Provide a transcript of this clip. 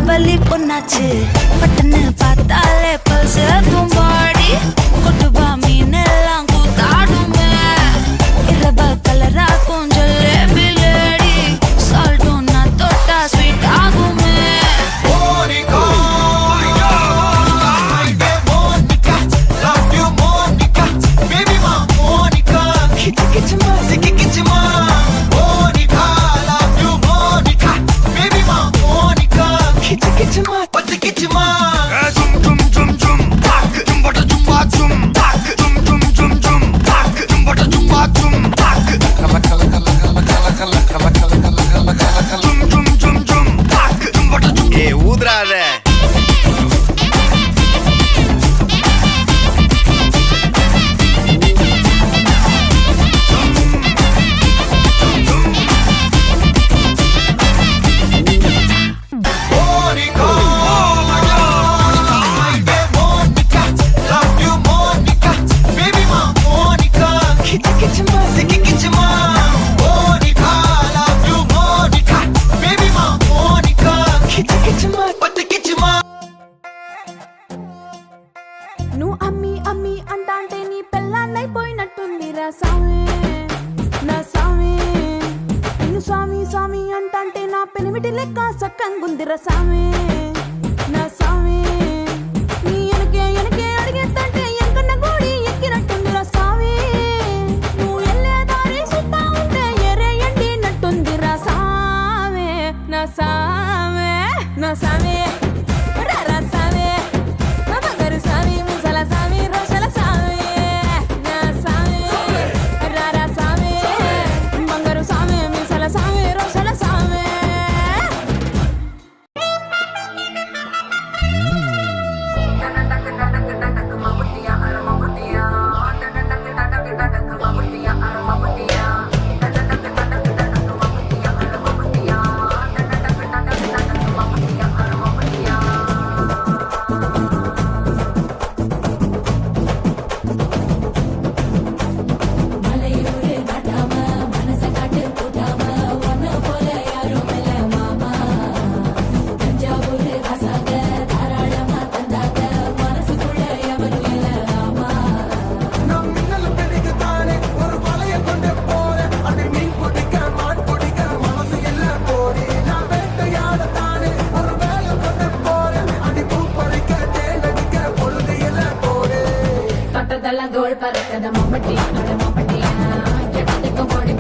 பலி பொண்ணாச்சு பட்டுன்னு பார்த்தாலே பல்ஸ் தும்பாடி கொட்டுபா மீன் எல்லாம் கூத்தாடுமே இரவ கலரா கொஞ்சலே பிளேடி சால்ட்டும் நான் தொட்டா ஸ்வீட் ஆகுமே నువ్వు అమ్మి అమ్మి అంటాంటే నీ పెళ్ళాన్నైపోయినట్టుంది రా సామి నా సామి నిన్ను స్వామి స్వామి అంటాంటే నా పెనిమిటి లెక్క సక్కంగుంది రా సామి నా సామి నీ ఎనకే ఎనకే అడిగేస్తంటే ఎంకన్న గోడి ఎక్కినట్టుంది రా సామి నువ్వు ఎల్లే దారి సుత్తా ఉంటే ఎరే ఎండినట్టుంది రా సామి నా సామి నా సామి தோல் பறக்கத மம்பட்டி மம்பட்டியா கெட்டதுக்கு போடி